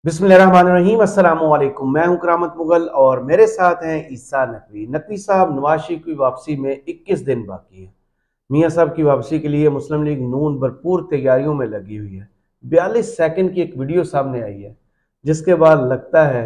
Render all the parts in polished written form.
बिस्मिल्लाहिर्रहमानिर्रहीम, अस्सलामु अलैकुम। मैं हूं करामत मुगल और मेरे साथ हैं ईसा नकवी। नकवी साहब, नवाज शरीफ की वापसी में 21 दिन बाकी है। मियां साहब की वापसी के लिए मुस्लिम लीग नून भरपूर तैयारियों में लगी हुई है। 42 सेकंड की एक वीडियो सामने आई है जिसके बाद लगता है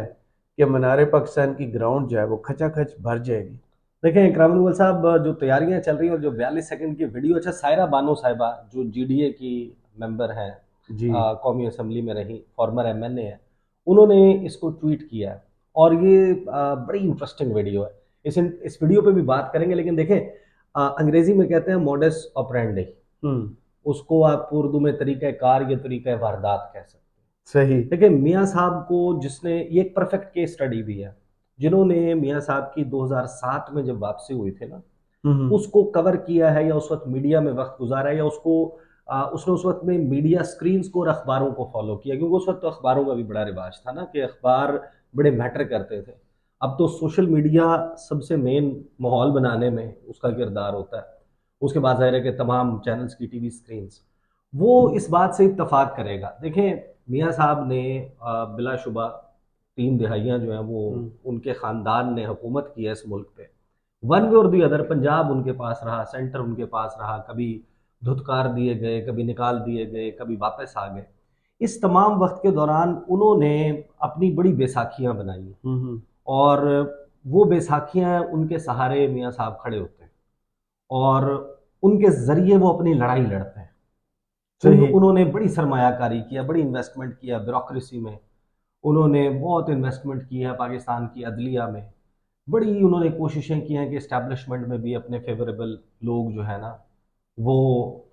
कि मीनार पाकिस्तान की ग्राउंड जो है वो खचाखच भर जाएगी। देखें इकराम उल साहब, जो तैयारियां चल रही हैं और जो 42 सेकंड की वीडियो, अच्छा सायरा बानो साहिबा जो जीडीए की मेंबर हैं, जी। कौमी असम्बली में रही, फॉर्मर एमएनए है, उन्होंने इसको ट्वीट किया है और ये बड़ी इंटरेस्टिंग वीडियो है। इस वीडियो पे भी बात करेंगे, लेकिन देखें अंग्रेजी में कहते हैं मॉडस ऑपरेंडी, हम्म। उसको आप उर्दू में तरीक़ा कार या तरीक़ा वारदात कह सकते हैं। सही। देखिए मियाँ साहब को जिसने, ये एक परफेक्ट केस स्टडी भी है, जिन्होंने मियाँ साहब की 2007 में जब वापसी हुई थी ना, हम्म। उसको कवर किया है या उस वक्त मीडिया में वक्त गुजारा है या उसने उस वक्त में मीडिया स्क्रीन्स को और अखबारों को फॉलो किया, क्योंकि उस वक्त तो अखबारों का भी बड़ा रिवाज था ना कि अखबार बड़े मैटर करते थे। अब तो सोशल मीडिया सबसे मेन माहौल बनाने में उसका किरदार होता है। उसके बाद ज़ाहिर है कि तमाम चैनल्स की टीवी स्क्रीन्स, वो इस बात से इत्तफाक करेगा। देखें मियाँ साहब ने बिलाशुबा 3 दिहाइयाँ जो हैं वो हम्म। उनके ख़ानदान ने हुकूमत की है इस मुल्क पे। वन वे और दी अदर पंजाब उनके पास रहा, सेंटर उनके पास रहा, कभी धुतकार दिए गए, कभी निकाल दिए गए, कभी वापस आ गए। इस तमाम वक्त के दौरान उन्होंने अपनी बड़ी बैसाखियाँ बनाई हम्म। और वो बैसाखियाँ उनके सहारे मियाँ साहब खड़े होते हैं और उनके ज़रिए वो अपनी लड़ाई लड़ते हैं। सही। उन्होंने बड़ी सरमायाकारी किया, बड़ी इन्वेस्टमेंट किया ब्यूरोक्रेसी में, उन्होंने बहुत इन्वेस्टमेंट की है पाकिस्तान की अदलिया में, बड़ी उन्होंने कोशिशें की हैं कि इस्टेब्लिशमेंट में भी अपने फेवरेबल लोग जो है ना वो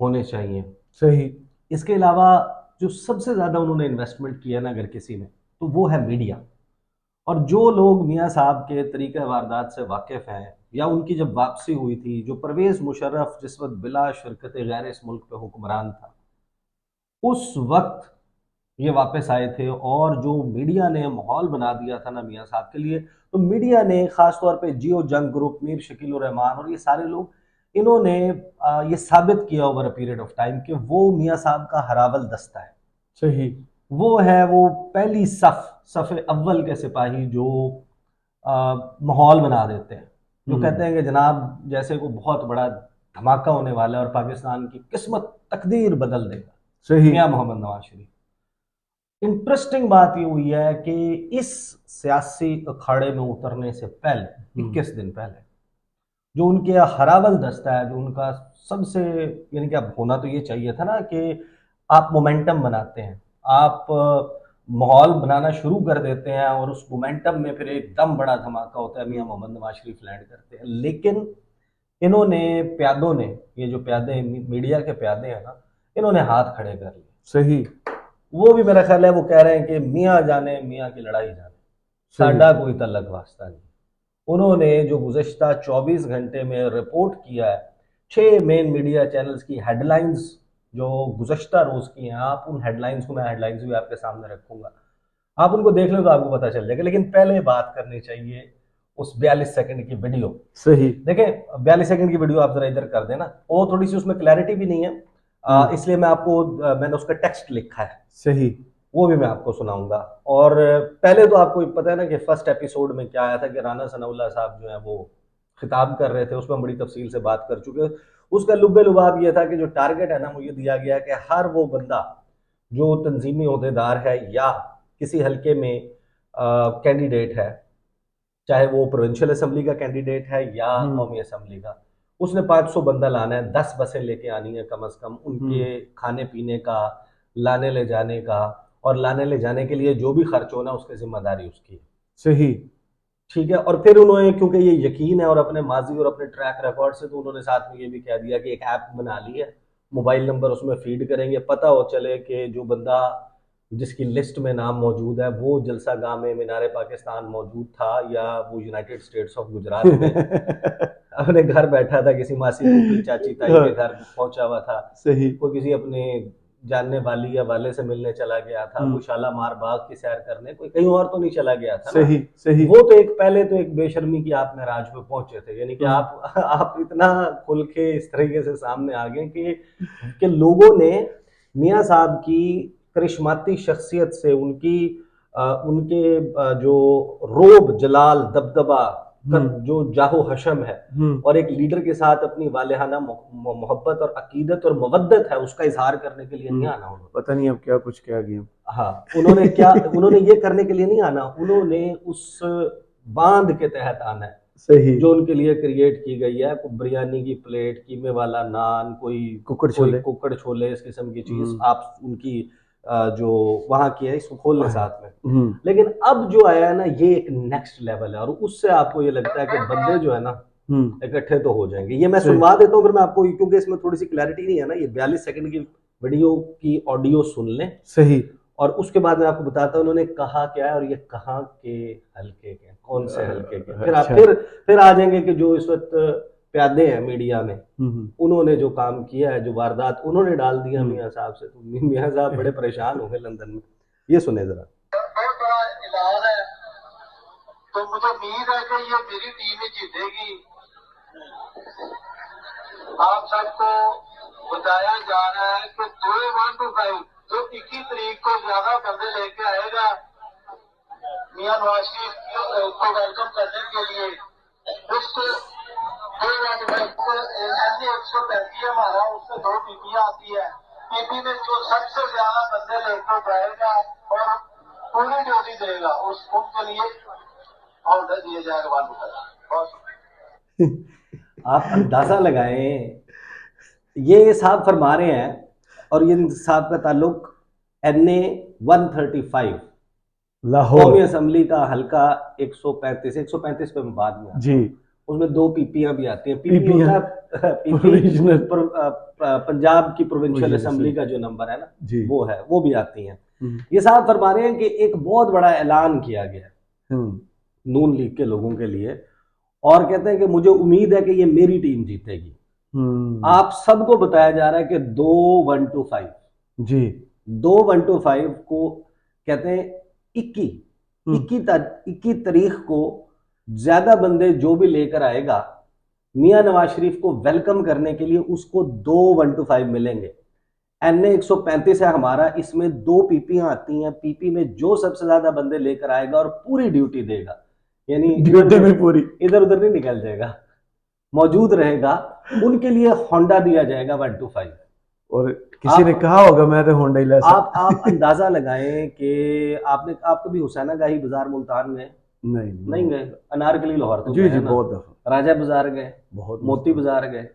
होने चाहिए। सही। इसके अलावा जो सबसे ज़्यादा उन्होंने इन्वेस्टमेंट किया ना अगर किसी ने, तो वो है मीडिया। और जो लोग मियाँ साहब के तरीक़े वारदात से वाकिफ़ हैं या उनकी जब वापसी हुई थी, जो परवेज़ मुशर्रफ जिस वक्त बिला शिरकत गैर इस मुल्क पे हुक्मरान था, उस वक्त ये वापस आए थे और जो मीडिया ने माहौल बना दिया था ना मियाँ साहब के लिए, तो मीडिया ने ख़ास तौर पे जियो जंग ग्रुप, मीर शकील उर रहमान और ये सारे लोग, इन्होंने ये साबित किया over a period of time कि वो मियाँ साहब का हरावल दस्ता है। सही। वो है वो पहली सफ़े अव्वल के सिपाही जो माहौल बना देते हैं, जो कहते हम्म। हैं कि जनाब जैसे को बहुत बड़ा धमाका होने वाला है और पाकिस्तान की किस्मत तकदीर बदल देगा, सही। मियाँ मोहम्मद नवाज शरीफ। इंटरेस्टिंग बात ये हुई है कि इस सियासी अखाड़े में उतरने से पहले, हम्म। 21 दिन पहले, जो उनके हरावल दस्ता है, जो उनका सबसे, यानी कि अब होना तो ये चाहिए था ना कि आप मोमेंटम बनाते हैं, आप माहौल बनाना शुरू कर देते हैं और उस मोमेंटम में फिर एकदम बड़ा धमाका होता है, मियाँ मोहम्मद नवाज शरीफ लैंड करते हैं। लेकिन इन्होंने, प्यादों ने, ये जो प्यादे मीडिया के प्यादे हैं ना, इन्होंने हाथ खड़े कर लिए। सही। वो भी मेरा ख्याल है वो कह रहे हैं कि मियाँ जाने मियाँ की लड़ाई जाने, सही। साडा कोई तल्लक वास्ता नहीं। उन्होंने जो गुज़श्ता 24 घंटे में रिपोर्ट किया है, 6 मेन मीडिया चैनल्स की हेडलाइंस जो गुज़श्ता रोज़ की हैं, आप उन हेडलाइंस को, मैं हेडलाइंस भी आपके सामने रखूंगा, आप उनको देख लो तो आपको पता चल जाएगा। लेकिन पहले बात करनी चाहिए उस 42 सेकंड की वीडियो। सही। देखें 42 सेकंड की वीडियो आप जरा इधर कर देना, वो थोड़ी सी उसमें क्लैरिटी भी नहीं है, हम्म। इसलिए मैं आपको, मैंने उसका टेक्स्ट लिखा है, सही। वो भी मैं आपको सुनाऊंगा। और पहले तो आपको पता है ना कि फर्स्ट एपिसोड में क्या आया था कि राना सनाउल्लाह साहब जो है वो खिताब कर रहे थे, उसमें बड़ी तफसील से बात कर चुके हैं। उसका लुब्बे लुबाब ये था कि जो टारगेट है ना वो ये दिया गया कि हर वो बंदा जो तंजीमी अहदेदार है या किसी हल्के में कैंडिडेट है, चाहे वो प्रोविंशियल असेंबली का कैंडिडेट है या हम्म। कौमी असेंबली का, उसने 500 बंदा लाना है, 10 बसें लेके आनी है कम अज़ कम, उनके हम्म। खाने पीने का, लाने ले जाने का, और लाने ले जाने के लिए जो भी खर्च होना उसकी जिम्मेदारी उसकी है। सही। ठीक है, और फिर उन्होंने, क्योंकि ये यकीन है और अपने माजी और अपने ट्रैक रिकॉर्ड से, तो उन्होंने साथ में ये भी कह दिया कि एक ऐप बना ली है, मोबाइल नंबर उसमें फीड करेंगे, पता हो चले कि जो बंदा जिसकी लिस्ट में नाम मौजूद है वो जलसा गाह में मीनार पाकिस्तान मौजूद था या वो यूनाइटेड स्टेट्स ऑफ गुजरात में अपने घर बैठा था, किसी मासी फूफी चाची ताई के घर पहुंचा हुआ था, सही। कोई किसी अपने जानने वाली या वाले से मिलने चला गया था, हम्म। कोई शालामार बाग की सैर करने, कोई कहीं और तो नहीं चला गया था ना। सही। सही। वो तो एक, पहले तो एक बेशर्मी की आप महराज पे पहुंचे थे, यानी कि हम्म। आप इतना खुल के इस तरीके से सामने आ गए कि लोगों ने मियाँ साहब की करिश्माती शख्सियत से, उनकी उनके जो रोब जलाल दबदबा जो जाहो हशम है और एक लीडर के साथ अपनी वालिहाना मोहब्बत और अकीदत और मवद्दत है उसका इजहार करने के लिए नहीं आना उन्होंने। पता नहीं अब क्या कुछ कह गया। हाँ, उन्होंने ये करने के लिए नहीं आना, उन्होंने उस बांध के तहत आना है सही। जो उनके लिए क्रिएट की गई है। कोई बिरयानी की प्लेट, कीमे वाला नान, कोई कुकड़ छोले इस किस्म की चीज आप उनकी जो वहां की है इसको खोल लें साथ में। लेकिन अब जो आया है ना ये एक नेक्स्ट लेवल है और उससे आपको ये लगता है कि बंदे जो है ना इकट्ठे तो हो जाएंगे। ये मैं सुनवा देता हूँ फिर मैं आपको, क्योंकि इसमें थोड़ी सी क्लैरिटी नहीं है ना। ये 42 सेकंड की वीडियो की ऑडियो सुन लें सही, और उसके बाद मैं आपको बताता हूँ उन्होंने कहा क्या है और ये कहाँ के हल्के के, कौन से हल्के के। फिर आप फिर आ जाएंगे कि जो इस वक्त प्यादे हैं मीडिया में उन्होंने जो काम किया है, जो वारदात उन्होंने डाल दिया मियाँ साहब से, तो मियाँ साहब बड़े परेशान हो गए लंदन में। ये सुने जरा। बहुत बड़ा ऐलान है, तो मुझे उम्मीद है कि ये मेरी टीम ही जीतेगी। आप सबको बताया जा रहा है कि 2-1-5 जो 21 तारीख को ज्यादा बंदे लेके आएगा मियां नवाज शरीफ को वेलकम करने के लिए, उसको 135 हमारा उससे 2 पीपियां आती है। पीपी में जो सबसे ज्यादा बंदे लेकर जाएगा और पूरी ड्यूटी देगा उनके लिए ऑर्डर दिए जाएगा। आप अंदाजा लगाएं, ये साहब फरमा रहे हैं और ये साहब का ताल्लुक NA 135 लाहौर कौमी असेंबली का हल्का 135 पे बाद में जी, उसमें 2 पीपियां भी आती हैं। पीपी होता है पीपी पंजाब की प्रोविंशियल असेंबली का जो नंबर है ना वो है, वो भी आती हैं। ये साहब फरमा रहे हैं कि एक बहुत बड़ा ऐलान किया गया नून लीग के लोगों के लिए और कहते हैं कि मुझे उम्मीद है कि ये मेरी टीम जीतेगी। आप सबको बताया जा रहा है कि 2-1-5 जी, 2-1-5 को कहते हैं 21 तारीख को ज्यादा बंदे जो भी लेकर आएगा मियां नवाज शरीफ को वेलकम करने के लिए उसको 2-1-5 मिलेंगे। NA 135 है हमारा, इसमें 2 पीपियां आती हैं। पीपी में जो सबसे ज्यादा बंदे लेकर आएगा और पूरी ड्यूटी देगा, यानी ड्यूटी में पूरी इधर उधर नहीं निकल जाएगा, मौजूद रहेगा, उनके लिए होंडा दिया जाएगा 1-5। और किसी ने कहा होगा मैं तो होंडा ही ला सकता। आप अंदाजा लगाएं कि आप कभी हुसैना गाही बाजार मुल्तान गए? नहीं गए। अनारकली लाहौर तो जी बहुत दफा। राजा बाजार गए, बहुत मोती बाजार गए।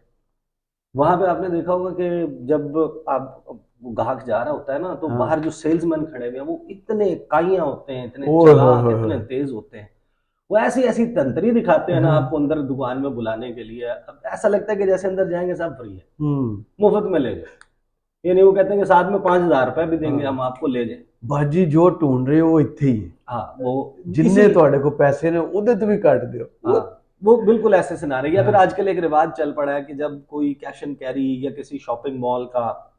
वहां पे आपने देखा होगा कि जब आप ग्राहक जा रहा होता है ना तो बाहर जो सेल्समैन खड़े हुए हैं वो इतने काइयां होते हैं, इतने चालाक, इतने तेज होते हैं, वो ऐसी ऐसी तंत्री दिखाते हैं ना आपको अंदर दुकान में बुलाने के लिए। अब ऐसा लगता है कि जैसे अंदर जाएंगे सब फ्री है, मुफ्त में ले जाए। ये नहीं, वो कहते हैं कि साथ में 5,000 रुपए भी देंगे हम आपको, ले जाए। भाजी जो ढूंढ रहे हो वो इत्थे ही है। हाँ, वो जिन्ने थोड़े को पैसे ने उधर तो भी काट दियो। वो बिल्कुल ऐसे सिनारे। या फिर आजकल एक रिवाज चल पड़ा है कि जब कोई कैश एंड कैरी या किसी शॉपिंग मॉल का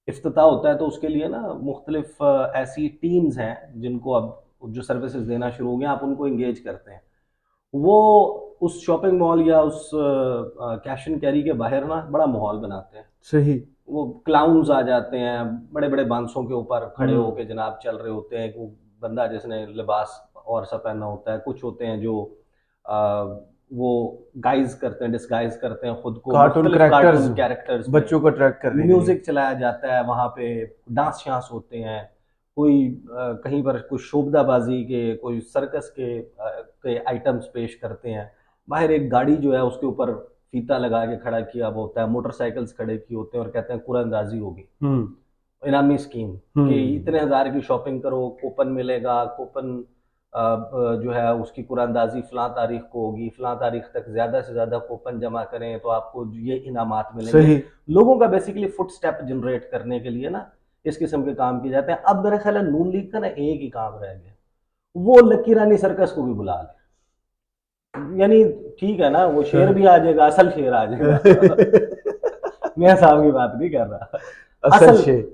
इफ्तिताह होता है तो उसके लिए ना मुख्तलिफ ऐसी टीम्स हैं जिनको अब जो सर्विसेज देना शुरू हो गए, आप उनको इंगेज करते हैं। वो उस शॉपिंग मॉल या उस कैश एंड कैरी के बाहर ना बड़ा माहौल बनाते हैं। सही। वो क्लाउन्स आ जाते हैं, बड़े बड़े बांसों के ऊपर खड़े होके जनाब चल रहे होते हैं। वो बंदा जिसने लिबास और सा पहना होता है, कुछ होते हैं जो वो गाइज करते हैं, डिस्गाइज करते हैं खुद को, कार्टून कैरेक्टर्स बच्चों को अट्रैक्ट करने के लिए। म्यूजिक चलाया जाता है वहां पे, डांस शांस होते हैं, कोई कहीं पर कुछ शोबदाबाजी के, कोई सर्कस के आइटम्स पेश करते हैं। बाहर एक गाड़ी जो है उसके ऊपर फीता लगा के खड़ा किया हुआ होता है, मोटरसाइकिल्स खड़े किए होते हैं और कहते हैं कुरानंदाजी होगी, इनामी स्कीम कि इतने हजार की शॉपिंग करो, कूपन मिलेगा, कूपन जो है उसकी कुरानंदाजी फलां तारीख को होगी, फलां तारीख तक ज्यादा से ज्यादा कूपन जमा करें तो आपको ये इनामात मिलेंगे। लोगों का बेसिकली फुट स्टेप जनरेट करने के लिए ना इस किस्म के काम किए जाते हैं। अब मेरा ख्याल है नून लीग का ना एक ही काम रह गया, वो लक्की रानी सर्कस को भी बुला ले। यानी ठीक है ना, वो शेर भी आ जाएगा, असल शेर आ जाएगा। मैं साहब की बात नहीं कर रहा,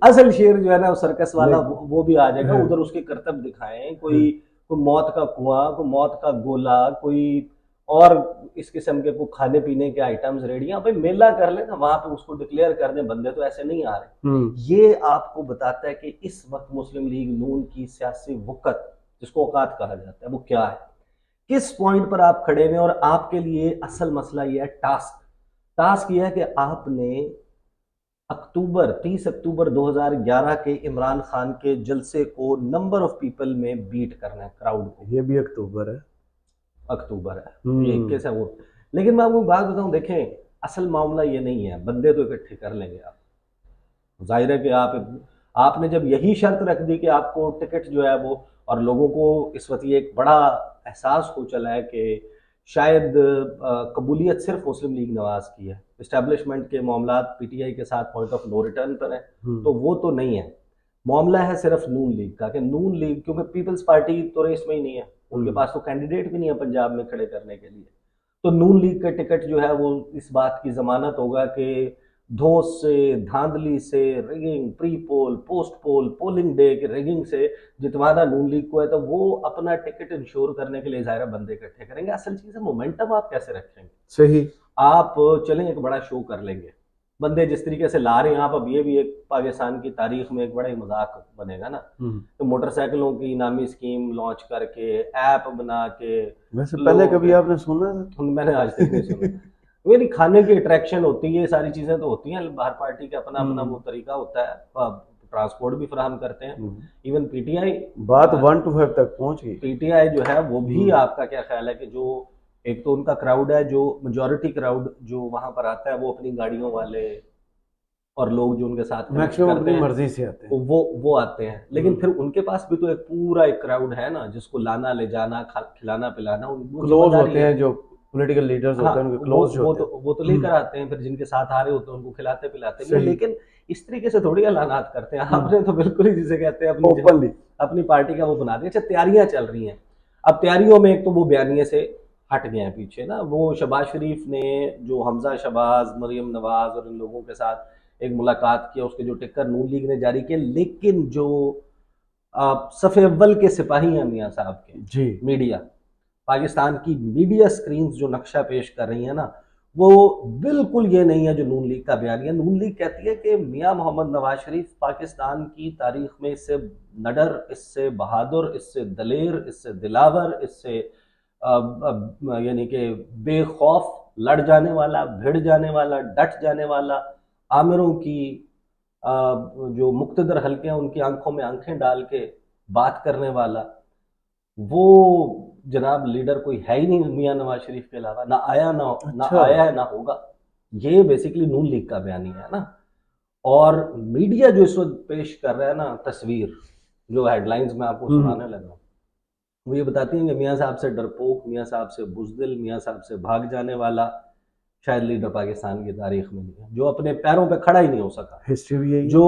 असल शेर जो है ना सर्कस वाला वो भी आ जाएगा। उधर उसके करतब दिखाएं, कोई मौत का कुआं, कोई मौत का गोला, कोई और इस किस्म के को खाने पीने के आइटम्स रेडियां भाई मेला कर ले ना, वहां पे उसको डिक्लेयर कर दें, बंदे तो ऐसे नहीं आ रहे। ये आपको बताता है कि इस वक्त मुस्लिम लीग नून की सियासी वक़्त जिसको औकात कहा जाता है, वो क्या है, किस पॉइंट पर आप खड़े हुए। और आपके लिए असल मसला ये है टास्क ये है कि आपने 30 अक्टूबर 2011 के इमरान खान के जलसे को नंबर ऑफ पीपल में बीट करना है, क्राउड को। ये भी अक्टूबर है। अक्टूबर है, ये 21 है वो। लेकिन मैं आपको बात बताऊं, देखें असल मामला ये नहीं है, बंदे तो इकट्ठे कर लेंगे आप। जाहिर है कि आपने जब यही शर्त रख दी कि आपको टिकट जो है वो, और लोगों को इस वक्त ये एक बड़ा एहसास हो चला है कि शायद कबूलियत सिर्फ मुस्लिम लीग नवाज की है, इस्टेब्लिशमेंट के मामला पीटीआई के साथ पॉइंट ऑफ नो रिटर्न पर है, तो वो तो नहीं है। मामला है सिर्फ नून लीग का, कि नून लीग, क्योंकि पीपल्स पार्टी तो रेस में ही नहीं है, उनके पास तो कैंडिडेट भी नहीं है पंजाब में खड़े करने के लिए, तो नून लीग का टिकट जो है वो इस बात की जमानत होगा कि धौंस से, धांधली से, रिगिंग, प्री पोल, पोस्ट पोल, पोलिंग डे की रिगिंग से जितवाना नून लीग को है, तो वो अपना टिकट इंश्योर करने के लिए ज़ाहिर बंदे इकट्ठे करेंगे। असल चीज़ है मोमेंटम आप कैसे रखेंगे। सही। आप चलें एक बड़ा शो कर लेंगे, बंदे जिस तरीके से ला रहे हैं आप, अब ये भी एक पाकिस्तान की तारीख में एक बड़ा ही मजाक बनेगा ना, तो मोटरसाइकिलों की इनामी स्कीम लॉन्च करके, ऐप बना के। वैसे पहले कभी आपने सुना था? मैंने आज तक नहीं सुना। मेरी खाने की अट्रैक्शन होती है, सारी चीजें तो होती हैं, हर पार्टी का अपना अपना वो तरीका होता है, ट्रांसपोर्ट भी फराहम करते हैं। इवन पीटीआई बात 1 to 5 तक पहुंच गई। पीटीआई जो है वो भी, आपका क्या ख्याल है कि जो एक तो उनका क्राउड है, जो मेजॉरिटी क्राउड जो वहां पर आता है, वो अपनी गाड़ियों वाले और लोग जो उनके साथ मैक्सिमम अपनी मर्जी से आते हैं, वो आते हैं, लेकिन फिर उनके पास भी तो एक पूरा एक क्राउड है ना, जिसको लाना ले जाना, खिलाना पिलाना, क्लोज होते हैं जो पॉलिटिकल लीडर्स होते हैं, उनके क्लोज वो तो लेकर आते हैं, फिर जिनके साथ आ रहे होते हैं उनको खिलाते पिलाते हैं। लेकिन इस तरीके से थोड़ी ऐलानात करते हैं, आपने तो बिल्कुल ही जिसे कहते हैं अपनी पार्टी का वो बना दिया। अच्छा, तैयारियां चल रही हैं, अब तैयारियों में एक तो वो बयानिए से हट गए हैं पीछे ना, वो शहबाज शरीफ ने जो हमजा शहबाज, मरियम नवाज और इन लोगों के साथ एक मुलाकात किया, उसके जो टिकर नून लीग ने जारी किए, लेकिन जो सफ़े अव्वल के सिपाही हैं मियाँ साहब के जी, मीडिया, पाकिस्तान की मीडिया स्क्रीन जो नक्शा पेश कर रही है ना, वो बिल्कुल ये नहीं है जो नून लीग का बयान है। नून लीग कहती है कि मियाँ मोहम्मद नवाज शरीफ पाकिस्तान की तारीख में इससे नडर, इससे बहादुर, इससे दलेर, इससे दिलावर, इससे यानी कि बेखौफ लड़ जाने वाला, भिड़ जाने वाला, डट जाने वाला, आमिरों की जो मुक्तदर हल्के हैं उनकी आंखों में आंखें डाल के बात करने वाला, वो जनाब लीडर कोई है ही नहीं मियाँ नवाज शरीफ के अलावा, ना आया ना होगा। ये बेसिकली नून लीग का बयान है ना। और मीडिया जो इस वक्त पेश कर रहा है ना, तस्वीर जो हेडलाइंस में आपको सुनाने लगा, वो ये बताती हैं कि मियाँ साहब से डरपोक, मियाँ साहब से बुज़दिल, मियाँ साहब से भाग जाने वाला शायद लीडर पाकिस्तान की तारीख में नहीं है, जो अपने पैरों पे खड़ा ही नहीं हो सका। हिस्ट्री भी यही, जो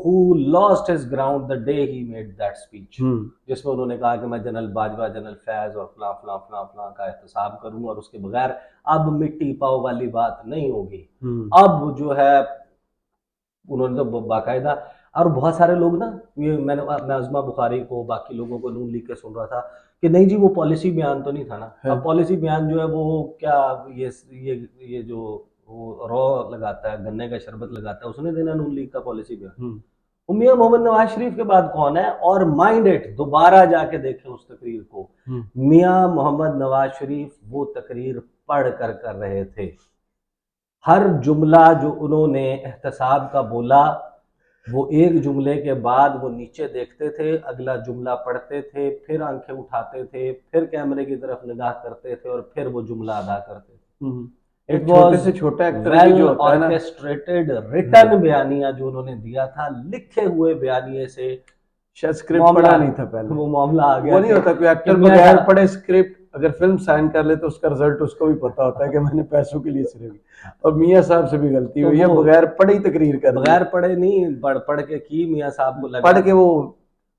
who lost his ground the day he made that speech, जिसमें उन्होंने कहा कि मैं जनरल बाजवा, जनरल फैज और फलां फलां फलां फलां का एहतसाब करूंगा, और उसके बगैर अब मिट्टी पाव वाली बात नहीं होगी। अब जो है उन्होंने तो बाकायदा, और बहुत सारे लोग ना, ये मैं अज़मा बुखारी को, बाकी लोगों को नून लीग के सुन रहा था कि नहीं जी वो पॉलिसी बयान तो नहीं था ना। अब पॉलिसी बयान जो है वो क्या, ये जो वो रॉ लगाता है, गन्ने का शरबत लगाता है, उसने देना नून लीग का पॉलिसी बयान। मियां मोहम्मद नवाज शरीफ के बाद कौन है? और माइंड इट, दोबारा जाके देखें उस तकरीर को, मियां मोहम्मद नवाज शरीफ वो तकरीर पढ़ कर रहे थे। हर जुमला जो उन्होंने एहतसाब का बोला, वो एक जुमले के बाद वो नीचे देखते थे, अगला जुमला पढ़ते थे, फिर आंखें उठाते थे, फिर कैमरे की तरफ निगाह करते थे, और फिर वो जुमला अदा करते थे। इट वाज छोटा वेल ऑर्केस्ट्रेटेड रिटन बयानिया जो उन्होंने दिया था, लिखे हुए बयानिए से। शायद स्क्रिप्ट पढ़ा नहीं था पहले, वो मामला आ गया। वो नहीं होता कोई एक्टर बगैर पढ़े स्क्रिप्ट अगर फिल्म साइन कर ले तो उसका रिजल्ट उसको भी पता होता है कि मैंने पैसों के लिए सिर्फ। और मियाँ साहब से भी गलती हुई है, बगैर पढ़े ही तकरीर कर, बगैर पढ़े नहीं, पढ़ के की। मियाँ साहब को लगा, पढ़ के वो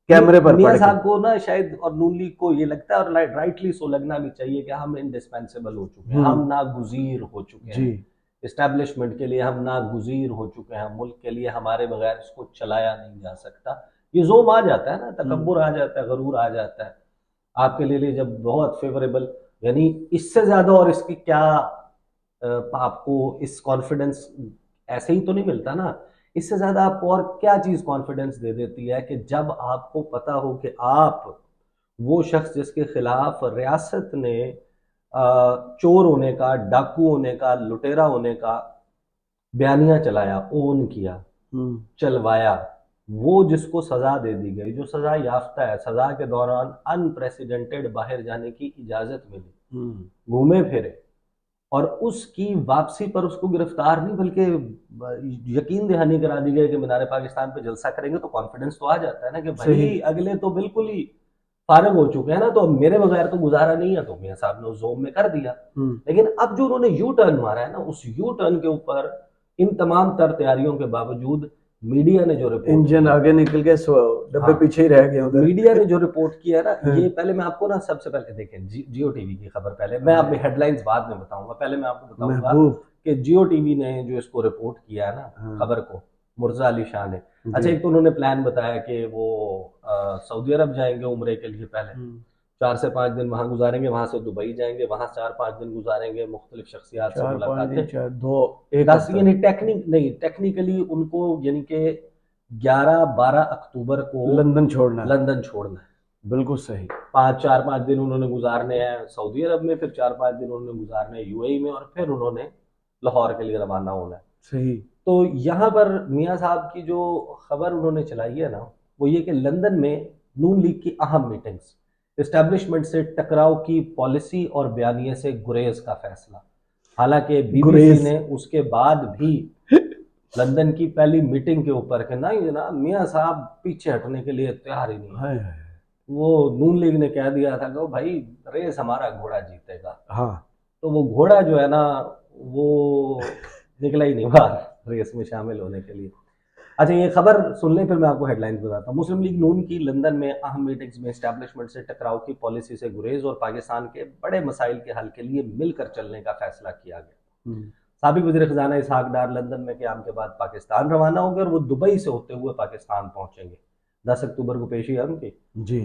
कैमरे पर, मियाँ साहब को ना शायद, और नून लीग को ये लगता है, और राइटली सो लगना भी चाहिए कि हम इंडिस्पेंसेबल हो चुके हैं, हम नागुज़ीर हो चुके हैं एस्टैब्लिशमेंट के लिए, हम नागुज़ीर हो चुके हैं मुल्क के लिए, हमारे बगैर इसको चलाया नहीं जा सकता। ये जोम आ जाता है ना, तकब्बुर आ जाता है, गरूर आ जाता है आपके लिए जब बहुत फेवरेबल, यानी इससे ज्यादा और इसकी क्या आपको इस कॉन्फिडेंस ऐसे ही तो नहीं मिलता ना, इससे ज्यादा आपको और क्या चीज कॉन्फिडेंस दे देती है कि जब आपको पता हो कि आप वो शख्स जिसके खिलाफ रियासत ने चोर होने का, डाकू होने का, लुटेरा होने का बयानिया चलाया, ओन किया, चलवाया, वो जिसको सजा दे दी गई, जो सजा याफ्ता है, सजा के दौरान अनप्रेसिडेंटेड बाहर जाने की इजाजत मिली, घूमे फिरे, और उसकी वापसी पर उसको गिरफ्तार नहीं बल्कि यकीन दहानी करा दी गई कि मीनार पाकिस्तान पे जलसा करेंगे, तो कॉन्फिडेंस तो आ जाता है ना कि भाई अगले तो बिल्कुल ही फारग हो चुके हैं ना, तो अब मेरे बगैर तो गुजारा नहीं है, तो मियां साहब ने उस जोम में कर दिया। लेकिन अब जो उन्होंने यू टर्न मारा है ना, उस यू टर्न के ऊपर इन तमाम तर तैयारियों के बावजूद मीडिया ने जो रिपोर्ट, इंजन आगे निकल के डब्बे पीछे ही रह गए उधर। मीडिया ने जो रिपोर्ट किया है ना, ये पहले मैं आपको ना सबसे पहले देखें जियो टीवी की खबर, पहले मैं आपको हेडलाइंस बाद में बताऊंगा, पहले मैं आपको बताऊंगा कि जियो टीवी ने जो इसको रिपोर्ट किया है ना, खबर को, मुर्जा अली शाह ने, अच्छा एक तो उन्होंने प्लान बताया कि वो सऊदी अरब जाएंगे उम्रे के लिए, पहले 4 से 5 दिन वहां गुजारेंगे, वहां से दुबई जाएंगे, वहां 4-5 दिन गुजारेंगे, मुख्तलिफ शख्सियात से मुलाकातें, 10 यानी टेक्निकली उनको यानी कि 11-12 अक्टूबर को लंदन छोड़ना है। बिल्कुल सही। 4-5 दिन उन्होंने गुजारने हैं सऊदी अरब में, फिर 4-5 दिन उन्होंने गुजारने हैं यूएई में, और फिर उन्होंने लाहौर के लिए रवाना होना है। सही। तो यहाँ पर मियाँ साहब की जो खबर उन्होंने चलाई है ना, वो ये कि लंदन में नून लीग की अहम मीटिंग्स, इस्टेब्लिशमेंट से टकराव की पॉलिसी और बयानिए से गुरेज का फैसला। हालांकि बीबीसी ने उसके बाद भी लंदन की पहली मीटिंग के ऊपर कि नहीं जनाब, मियाँ साहब पीछे हटने के लिए तैयार ही नहीं है। वो नून लीग ने कह दिया था कि भाई रेस हमारा घोड़ा जीतेगा। हाँ। तो वो घोड़ा जो है ना, वो निकला ही नहीं बाहर रेस में शामिल होने के लिए। अच्छा ये खबर सुन लें, फिर मैं आपको हेडलाइंस बताता हूँ। मुस्लिम लीग नून की लंदन में अहम मीटिंग्स में एस्टैब्लिशमेंट से टकराव की पॉलिसी से गुरेज और पाकिस्तान के बड़े मसाइल के हल के लिए मिलकर चलने का फैसला किया गया। साबिक वज़ीर खजाना इसहाक डार लंदन में क़याम के बाद पाकिस्तान रवाना होंगे और वो दुबई से होते हुए पाकिस्तान पहुंचेंगे। 10 अक्टूबर को पेशी है उनकी जी।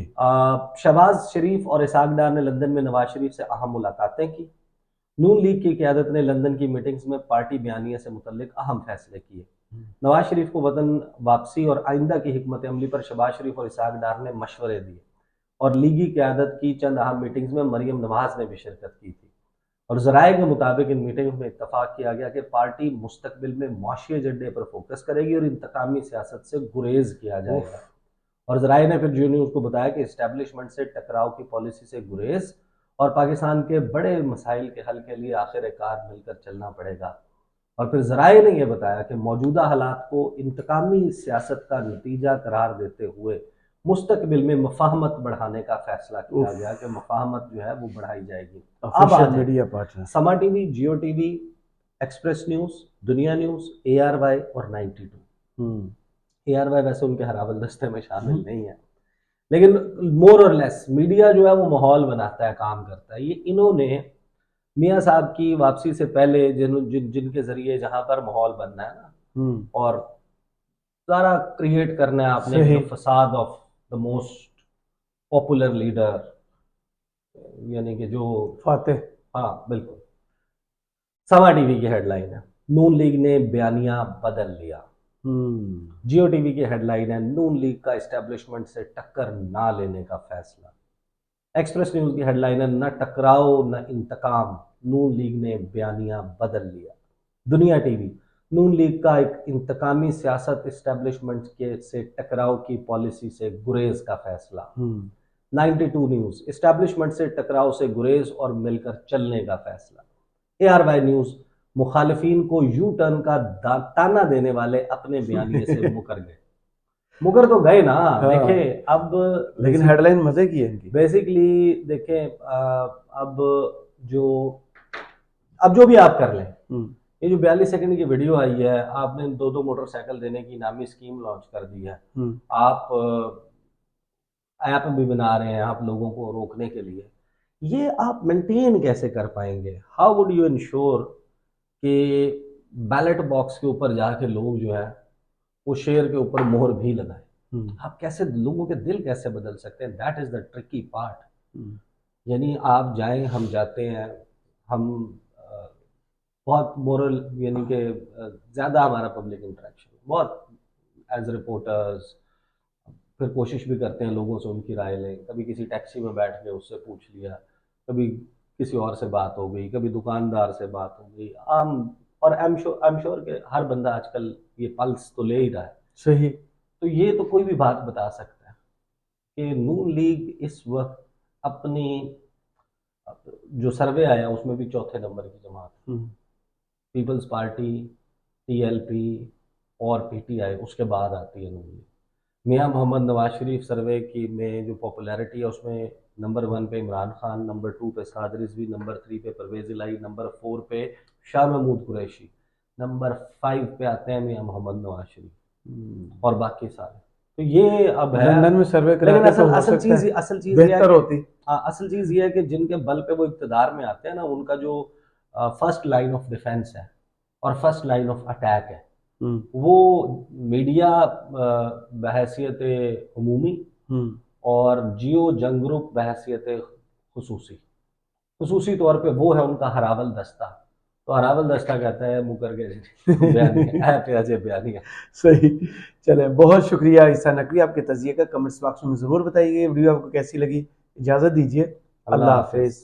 शहबाज शरीफ और इसहाक डार ने लंदन में नवाज शरीफ से अहम मुलाकातें की। नून लीग की क़यादत ने लंदन की मीटिंग्स में पार्टी बयानिया से मुतल्लिक अहम फैसले किए। नवाज शरीफ को वतन वापसी और आइंदा की हिकमत अमली पर शहबाज शरीफ और इसहाक डार ने मशवरे दिए, और लीगी क़यादत की चंद अहम मीटिंग्स में मरियम नवाज ने भी शिरकत की थी। और ज़राए के मुताबिक इन मीटिंग्स में इत्तफाक किया गया कि पार्टी मुस्तकबिल में मुआशी एजेंडे पर फोकस करेगी और इंतकामी सियासत से गुरेज किया जाएगा। और ज़राए ने फिर जियो न्यूज़ को बताया कि इस्टेब्लिशमेंट से टकराव की पॉलिसी से गुरेज और पाकिस्तान के बड़े मसाइल के हल के लिए आखिरकार मिलकर चलना पड़ेगा। और फिर ज़राए ने यह बताया कि मौजूदा हालात को इंतकामी सियासत का नतीजा करार देते हुए मुस्तकबिल में मफाहमत बढ़ाने का फैसला किया गया कि मफाहमत जो है वो बढ़ाई जाएगी। अब आ मीडिया पार्टनर समा टीवी, जियो टीवी, एक्सप्रेस न्यूज़, दुनिया न्यूज़, ARY और 92। ARY वैसे उनके हरावल दस्ते में शामिल नहीं है, लेकिन मोर और लेस मीडिया जो है वो माहौल बनाता है, काम करता है। ये इन्होंने मियाँ साहब की वापसी से पहले जिनके जरिए जहां पर माहौल बनना है ना, और सारा क्रिएट करना है आपने, फसाद of the most popular leader, यानी कि जो फातेह। हाँ बिल्कुल। समा टीवी की हेडलाइन है नून लीग ने बयानिया बदल लिया। जियो टीवी की हेडलाइन है नून लीग का एस्टेब्लिशमेंट से टक्कर ना लेने का फैसला। एक्सप्रेस न्यूज़ की हेडलाइन है न टकराओ न इंतकाम, नून लीग ने बयानिया बदल लिया। दुनिया टीवी नून लीग का एक इंतकामी सियासत एस्टेब्लिशमेंट के से टकराव की पॉलिसी से गुरेज का फैसला। 92 न्यूज़ एस्टेब्लिशमेंट से टकराव से गुरेज और मिलकर चलने का फैसला। ARY न्यूज़ मुखालिफिन को यू टर्न का ताना देने वाले अपने बयानिए से मुकर गए। मुकर तो गए ना। देखें अब, लेकिन हेडलाइन मजे की है इनकी। बेसिकली देखें अब जो भी आप कर लें, ये जो 42 सेकंड की वीडियो आई है, आपने 2-2 मोटरसाइकिल देने की नामी स्कीम लॉन्च कर दी है। आप ऐप भी बना रहे हैं आप लोगों को रोकने के लिए। ये आप मेंटेन कैसे कर पाएंगे? हाउ वुड यू इंश्योर कि बैलेट बॉक्स के ऊपर जाके लोग जो है वो शेयर के ऊपर मोहर भी लगाए? आप कैसे लोगों के दिल कैसे बदल सकते हैं? That is the tricky part. यानी आप जाएं, हम जाते हैं, हम बहुत मोरल, यानी कि ज़्यादा हमारा पब्लिक इंटरेक्शन बहुत, एज रिपोर्टर्स, फिर कोशिश भी करते हैं लोगों से उनकी राय लें, कभी किसी टैक्सी में बैठ के उससे पूछ लिया, कभी किसी और से बात हो गई, कभी दुकानदार से बात हो गई, आम। और आई एम श्योर कि हर बंदा आजकल ये पल्स तो ले ही रहा है। सही। तो ये तो कोई भी बात बता सकता है कि नून लीग इस वक्त अपनी, जो सर्वे आया उसमें भी चौथे नंबर की जमात, पीपल्स पार्टी, टीएलपी और पीटीआई उसके बाद आती है नून लीग। मियां मोहम्मद नवाज शरीफ सर्वे की में जो पॉपुलैरिटी है उसमें नंबर 1 पे इमरान खान, नंबर 2 पे साद रिजवी, नंबर 3 पे परवेज इलाही, नंबर 4 पे शाह महमूद कुरैशी, नंबर 5 पे आते हैं मियां मोहम्मद नवाज शरीफ और बाकी सारे। तो ये अब है। लंदन में सर्वे लेकिन कराते तो हो असल सकता चीज है असल चीज ये है बेहतर कि होती। असल चीज ये है कि जिनके बल पे वो इक़्तिदार में आते हैं ना, उनका जो फर्स्ट लाइन ऑफ डिफेंस है और फर्स्ट लाइन ऑफ अटैक है वो मीडिया बहैसियत अमूमी और जियो जंग ग्रुप बहैसियत खसूसी तौर पे वो है उनका हरावल दस्ता। तो हरावल दस्ता कहता है मुकर के बयानिया पे अजय बयानिया। सही। चले, बहुत शुक्रिया ईसा नकवी, आपके तजिए का कमेंट्स बॉक्स में ज़रूर बताइए वीडियो आपको कैसी लगी। इजाज़त दीजिए, अल्लाह हाफिज़।